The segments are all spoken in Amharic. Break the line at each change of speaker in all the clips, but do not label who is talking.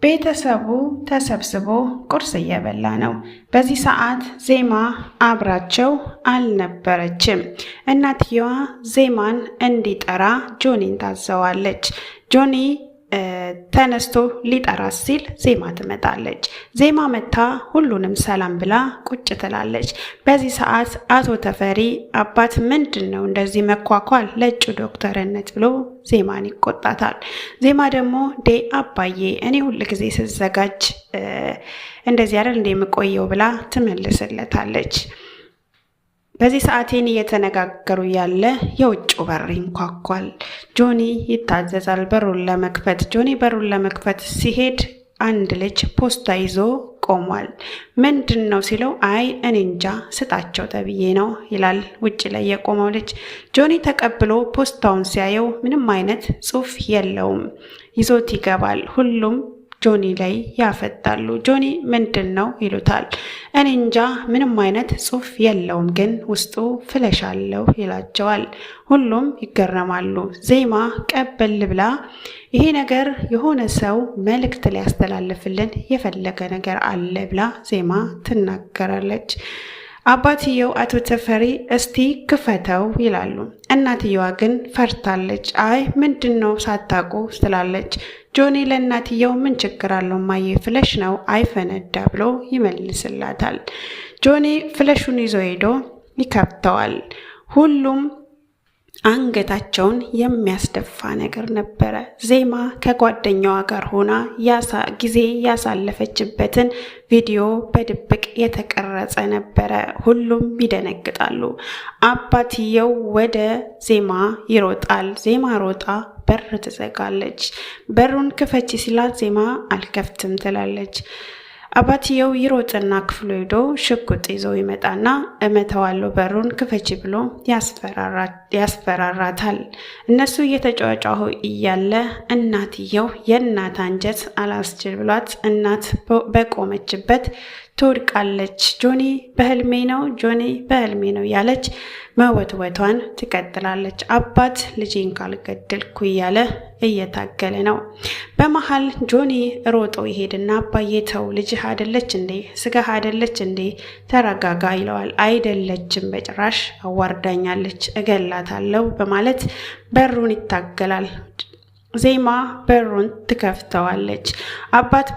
ቤተሰቡ ተሰብስቦ ቁርስ እየበላ ነው። በዚህ ሰዓት ዜማ አብራቸው አልነበረችም። እናትየዋ ዜማን እንዲጠራ ጆኒን ታዘዋለች። ጆኒ ተነስቶ ሊጠራት ሲል ዜማ ትመጣለች። ዜማ መታ ሁሉንም ሰላም ብላ ቁጭ ትላለች። በዚህ ሰዓት አቶ ተፈሪ አባት ምንድነው እንደዚህ መኳኳል ለእጩ ዶክተርነት ብሎ ዜማን ይቆጣታል። ዜማ ደግሞ አባዬ እኔ ሁሉ ጊዜ ስዘጋጅ እንደዚህ አይደል እንደምቆየው ብላ ትመልስለታለች። በዚህ ሰዓቴን እየተነጋገሩ ያለ የውጭው በር ይንኳኳል። ጆኒ ይታዘዛል በሩን ለመክፈት። ጆኒ በሩን ለመክፈት ሲሄድ አንድ ልጅ ፖስታ ይዞ ቆሟል። ምንድነው ሲለው አይ እኔ እንጃ ስጣቸው ተብዬ ነው ይላል ውጭ ላይ የቆመው ልጅ። ጆኒ ተቀብሎ ፖስታውን ሲያየው ምንም አይነት ጽሑፍ የለውም። ይዞት ይገባል። ሁሉም ጆኒ ላይ ያፈጣሉ። ጆኒ ምንድነው ይሉታል። እኔ እንጃ ምንም አይነት ጽሑፍ የለውም ግን ውስጡ ፍለሽ አለው ይላቸዋል። ሁሉም ይገረማሉ። ዜማ ቀበል ብላ ይሄ ነገር የሆነ ሰው መልእክት ሊያስተላልፍልን የፈለገ ነገር አለ ብላ ዜማ ትናገራለች። አባትየው አቶ ተፈሪ እስቲ ክፈተው ይላሉ። እናትየዋ ግን ፈርታለች። አይ ምንድነው ሳታውቁ ትላለች። ጆኒ ለእናትየው ምን ችግር አለው ማየ ፍለሽ ነው አይፈነዳ ብሎ ይመልስላታል። ጆኒ ፍለሹን ይዞ ሄዶ ይከፍተዋል። ሁሉም አንገታቸውን የሚያስደፋ ነገር ነበረ። ዜማ ከጓደኛዋ ጋር ሆና ጊዜ ያሳለፈችበትን ቪዲዮ በድብቅ የተቀረጸ ነበረ። ሁሉም ይደነግጣሉ። አባትየው ወደ ዜማ ይሮጣል። ዜማ ሮጣ በር ትዘጋለች። በሩን ክፈቺ ሲላት ዜማ አልከፍትም ትላለች። አባትየው ይሮጥና ክፍሉ ሄዶ ሽጉጥ ይዞ ይመጣና እመተዋለሁ በሩን ክፈቺ ብሎ ያስፈራራታል። እነሱ እየተጫጫሁ እያለ እናትየው የእናት አንጀት አላስችል ብሏት እናት በቆመችበት ትወድቃለች። ጆኒ በህልሜ ነው ጆኒ በህልሜ ነው ያለች መወትወቷን ትቀጥላለች። አባት ልጄን ካልገደልኩ እያለ እየታገለ ነው። በመሃል ጆኒ ሮጦ ይሄድና አባዬ ተው ልጅህ አይደለች እንዴ ስጋህ አይደለች እንዴ ተረጋጋ ይለዋል። አይደለችም በጭራሽ አዋርዳኛለች እገላታለሁ በማለት በሩን ይታገላል። ዜማ በሩን ትከፍተዋለች። አባት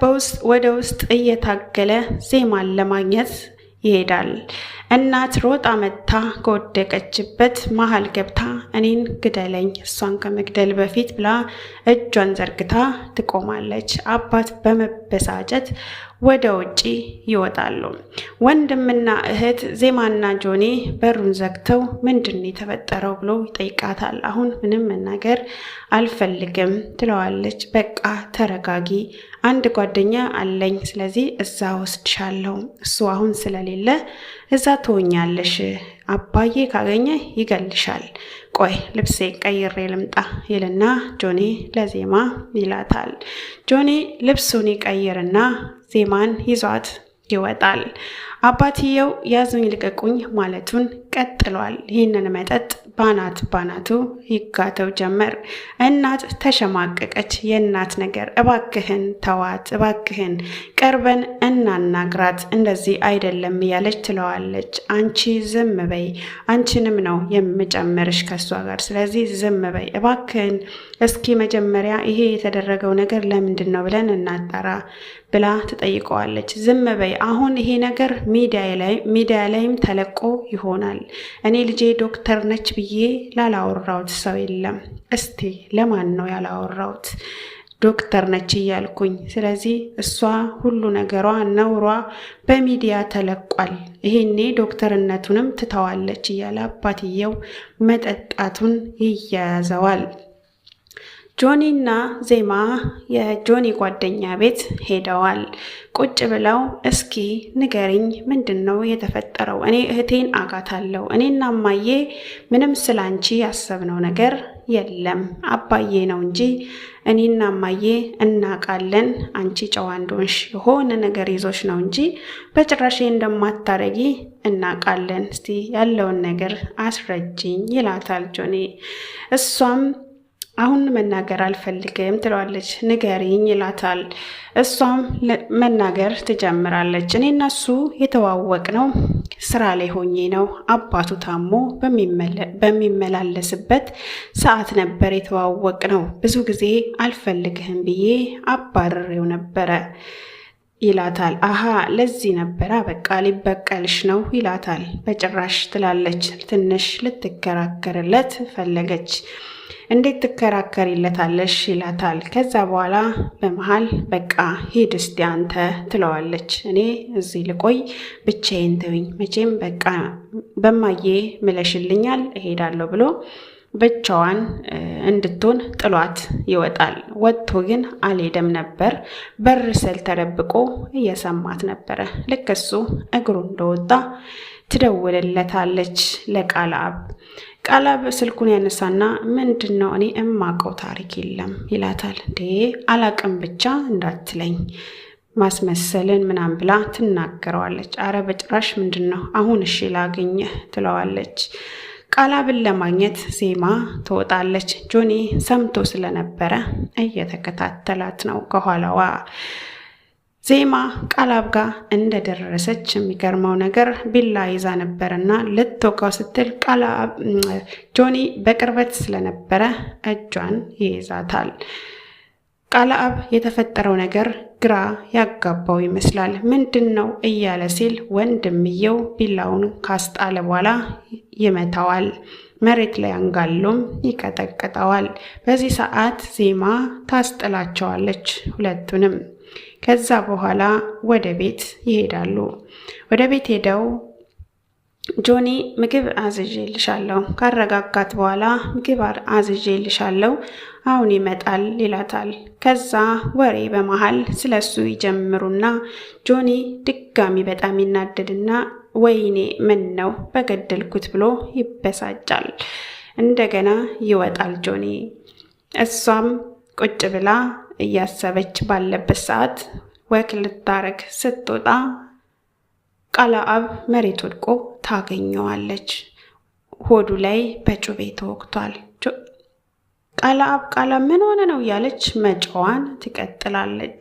ወደ ውስጥ እየታገለ ዜማን ለማግኘት ይሄዳል። እናት ሮጣ መታ ከወደቀችበት መሃል ገብታ እኔን ግደለኝ እሷን ከመግደል በፊት ብላ እጇን ዘርግታ ትቆማለች። አባት በመበሳጨት ወደ ውጪ ይወጣሉ። ወንድምና እህት ዜማና ጆኒ በሩን ዘግተው ምንድን የተፈጠረው ብሎ ይጠይቃታል። አሁን ምንም መናገር አልፈልግም ትለዋለች። በቃ ተረጋጊ፣ አንድ ጓደኛ አለኝ ስለዚህ እዛ ወስድሻለሁ፣ እሱ አሁን ስለሌለ እዛ ትሆኛለሽ፣ አባዬ ካገኘ ይገልሻል፣ ቆይ ልብሴ ቀይሬ ልምጣ ይልና ጆኒ ለዜማ ይላታል። ጆኒ ልብሱን ይቀይርና ዜማን ይዟት ይወጣል። አባትየው ያዙኝ ልቀቁኝ ማለቱን ቀጥሏል። ይህንን መጠጥ ባናቱ ይጋተው ጀመር። እናት ተሸማቀቀች። የእናት ነገር እባክህን ተዋት፣ እባክህን ቀርበን እናናግራት፣ እንደዚህ አይደለም እያለች ትለዋለች። አንቺ ዝም በይ፣ አንቺንም ነው የምጨምርሽ ከሷ ጋር፣ ስለዚህ ዝም በይ እባክህን፣ እስኪ መጀመሪያ ይሄ የተደረገው ነገር ለምንድን ነው ብለን እናጣራ ብላ ትጠይቀዋለች። ዝም በይ አሁን ይሄ ነገር ሚዲያ ላይም ተለቆ ይሆናል። እኔ ልጄ ዶክተር ነች ብዬ ላላወራሁት ሰው የለም። እስቲ ለማን ነው ያላወራሁት? ዶክተር ነች እያልኩኝ። ስለዚህ እሷ ሁሉ ነገሯ ነውሯ በሚዲያ ተለቋል። ይሄኔ ዶክተርነቱንም ትተዋለች እያለ አባትየው መጠጣቱን ይያያዘዋል። ጆኒና ዜማ የጆኒ ጓደኛ ቤት ሄደዋል። ቁጭ ብለው እስኪ ንገሪኝ ምንድነው የተፈጠረው? እኔ እህቴን አጋታለሁ። እኔና እማዬ ምንም ስላንቺ ያሰብነው ነገር የለም። አባዬ ነው እንጂ እኔና እማዬ እናቃለን አንቺ ጨዋ እንደሆንሽ የሆነ ነገር ይዞሽ ነው እንጂ በጭራሽ እንደማታረጊ እናቃለን። እስቲ ያለውን ነገር አስረጅኝ ይላታል ጆኒ። እሷም አሁን መናገር አልፈልግም ትለዋለች። ንገሪኝ ይላታል። እሷም መናገር ትጀምራለች። እኔ እና እሱ የተዋወቅነው ስራ ላይ ሆኜ ነው። አባቱ ታሞ በሚመላለስበት ሰዓት ነበር የተዋወቅነው። ብዙ ጊዜ አልፈልግህም ብዬ አባርሬው ነበረ ይላታል። አሃ ለዚህ ነበረ በቃ ሊበቀልሽ ነው ይላታል። በጭራሽ ትላለች። ትንሽ ልትከራከርለት ፈለገች። እንዴት ትከራከሪለታለሽ ይላታል። ከዛ በኋላ በመሃል በቃ ሂድ እስቲ አንተ ትለዋለች። እኔ እዚህ ልቆይ ብቻዬን ተውኝ፣ መቼም በቃ በማዬ ምለሽልኛል እሄዳለሁ ብሎ ብቻዋን እንድትሆን ጥሏት ይወጣል። ወጥቶ ግን አልሄደም ነበር። በር ስር ተደብቆ እየሰማት ነበረ። ልክ እሱ እግሩ እንደወጣ ትደውልለታለች ለቃልአብ። ቃልአብ ስልኩን ያነሳና ምንድን ነው እኔ እማቀው ታሪክ የለም ይላታል። እንዴ አላቅም ብቻ እንዳትለኝ ማስመሰልን ምናም ብላ ትናገረዋለች። አረ በጭራሽ ምንድን ነው አሁን እሺ ላገኘህ ትለዋለች። ቃልአብን ለማግኘት ዜማ ትወጣለች። ጆኒ ሰምቶ ስለነበረ እየተከታተላት ነው ከኋላዋ። ዜማ ቃልአብ ጋር እንደደረሰች የሚገርመው ነገር ቢላ ይዛ ነበርና ልትወጋው ስትል ጆኒ በቅርበት ስለነበረ እጇን ይይዛታል። ቃልአብ የተፈጠረው ነገር ግራ ያጋባው ይመስላል። ምንድን ነው እያለ ሲል ወንድምየው ቢላውን ካስጣለ በኋላ ይመታዋል። መሬት ላይ አንጋሎም ይቀጠቅጠዋል። በዚህ ሰዓት ዜማ ታስጥላቸዋለች ሁለቱንም። ከዛ በኋላ ወደ ቤት ይሄዳሉ። ወደ ቤት ሄደው ጆኒ ምግብ አዝዤልሻለሁ ካረጋጋት በኋላ ምግብ አዝዤልሻለሁ አሁን ይመጣል ይላታል። ከዛ ወሬ በመሃል ስለሱ ይጀምሩና ጆኒ ድጋሚ በጣም ይናደድና ወይኔ ምን ነው በገደልኩት ብሎ ይበሳጫል። እንደገና ይወጣል ጆኒ። እሷም ቁጭ ብላ እያሰበች ባለበት ሰዓት ወክ ልታረግ ስትወጣ ቃልአብ መሬት ወድቆ ታገኘዋለች። ሆዱ ላይ በጩቤ ተወግቷል። ቃልአብ ምን ሆነ ነው እያለች መጫዋን ትቀጥላለች።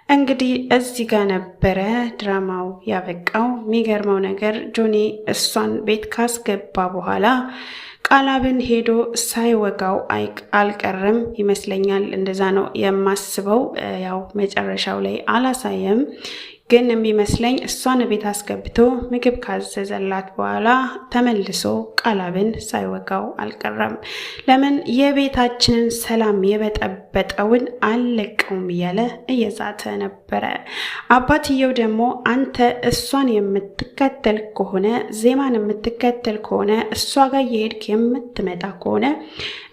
እንግዲህ እዚህ ጋር ነበረ ድራማው ያበቃው። የሚገርመው ነገር ጆኒ እሷን ቤት ካስገባ በኋላ ቃልአብን ሄዶ ሳይወጋው አልቀረም ይመስለኛል። እንደዛ ነው የማስበው። ያው መጨረሻው ላይ አላሳየም፣ ግን የሚመስለኝ እሷን ቤት አስገብቶ ምግብ ካዘዘላት በኋላ ተመልሶ ቃልአብን ሳይወጋው አልቀረም። ለምን የቤታችንን ሰላም የበጠበጠውን አልለቀውም እያለ እየዛተ ነበረ። አባትየው ደግሞ አንተ እሷን የምትከተል ከሆነ ዜማን የምትከተል ከሆነ እሷ ጋር የሄድክ የምትመጣ ከሆነ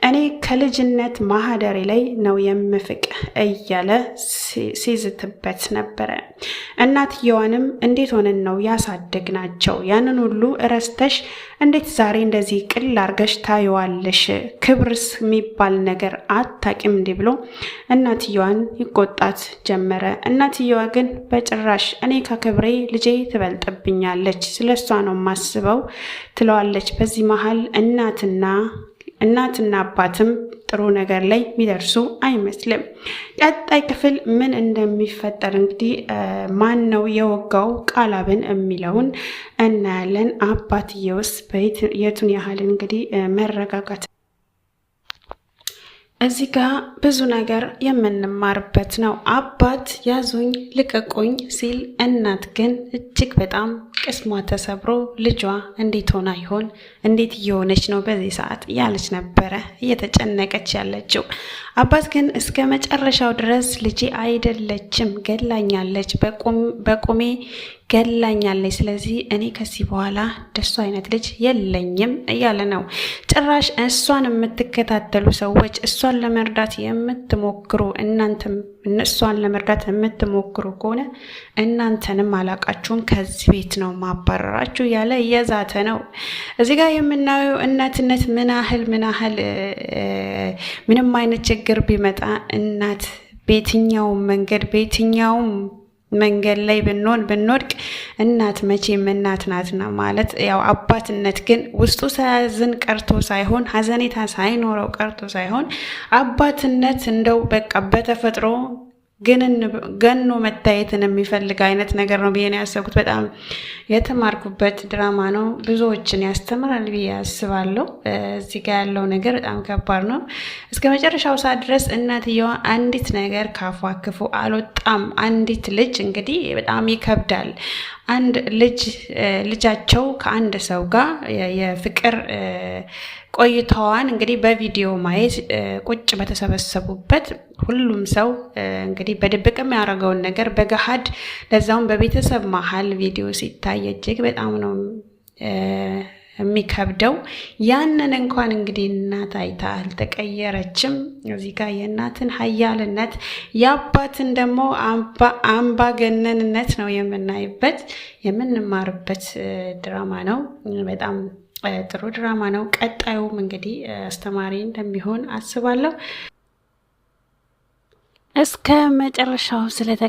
እኔ ከልጅነት ማህደሬ ላይ ነው የምፍቅ እያለ ሲዝትበት ነበረ። እናትየዋንም እንዴት ሆነን ነው ያሳደግናቸው? ያንን ሁሉ እረስተሽ እንዴት ዛሬ እንደዚህ ቅል አርገሽ ታየዋለሽ? ክብርስ የሚባል ነገር አታቂም እንዲህ ብሎ እናትየዋን ይቆጣት ጀመረ። እናትየዋ ግን በጭራሽ እኔ ከክብሬ ልጄ ትበልጥብኛለች፣ ስለሷ ነው ማስበው ትለዋለች። በዚህ መሃል እናትና አባትም ጥሩ ነገር ላይ የሚደርሱ አይመስልም። ቀጣይ ክፍል ምን እንደሚፈጠር እንግዲህ ማን ነው የወጋው ቃልአብን የሚለውን እናያለን። አባትየውስ የቱን ያህል እንግዲህ መረጋጋት እዚህ ጋር ብዙ ነገር የምንማርበት ነው። አባት ያዙኝ ልቀቁኝ ሲል፣ እናት ግን እጅግ በጣም ቅስሟ ተሰብሮ ልጇ እንዴት ሆና ይሆን እንዴት እየሆነች ነው በዚህ ሰዓት እያለች ነበረ እየተጨነቀች ያለችው። አባት ግን እስከ መጨረሻው ድረስ ልጄ አይደለችም ገላኛለች፣ በቁሜ ገላኛለች፣ ስለዚህ እኔ ከዚህ በኋላ ደሱ አይነት ልጅ የለኝም እያለ ነው። ጭራሽ እሷን የምትከታተሉ ሰዎች፣ እሷን ለመርዳት የምትሞክሩ እናንተም እሷን ለመርዳት የምትሞክሩ ከሆነ እናንተንም አላቃችሁም፣ ከዚህ ቤት ነው ማባረራችሁ ያለ እየዛተ ነው። እዚህ ጋር የምናየው እናትነት ምን ያህል ምንም አይነት ችግር ቢመጣ እናት በየትኛውም መንገድ ላይ ብንወድቅ እናት መቼም እናት ናትና ማለት ያው አባትነት ግን ውስጡ ሳያዝን ቀርቶ ሳይሆን ሀዘኔታ ሳይኖረው ቀርቶ ሳይሆን አባትነት እንደው በቃ በተፈጥሮ ገኖ መታየትን የሚፈልግ አይነት ነገር ነው ብዬ ነው ያሰብኩት። በጣም የተማርኩበት ድራማ ነው። ብዙዎችን ያስተምራል ብዬ አስባለሁ። እዚህ ጋር ያለው ነገር በጣም ከባድ ነው። እስከ መጨረሻው ሰዓት ድረስ እናትየዋ አንዲት ነገር ካፏ ክፉ አልወጣም። አንዲት ልጅ እንግዲህ በጣም ይከብዳል። አንድ ልጃቸው ከአንድ ሰው ጋር የፍቅር ቆይታዋን እንግዲህ በቪዲዮ ማየት ቁጭ በተሰበሰቡበት ሁሉም ሰው እንግዲህ በድብቅ የሚያደርገውን ነገር በገሃድ ለዛውም በቤተሰብ መሀል ቪዲዮ ሲታይ እጅግ በጣም ነው የሚከብደው። ያንን እንኳን እንግዲህ እናት አይታ አልተቀየረችም። እዚህ ጋር የእናትን ኃያልነት የአባትን ደግሞ አምባገነንነት ነው የምናይበት የምንማርበት ድራማ ነው። በጣም ጥሩ ድራማ ነው። ቀጣዩም እንግዲህ አስተማሪ እንደሚሆን አስባለሁ። እስከ መጨረሻው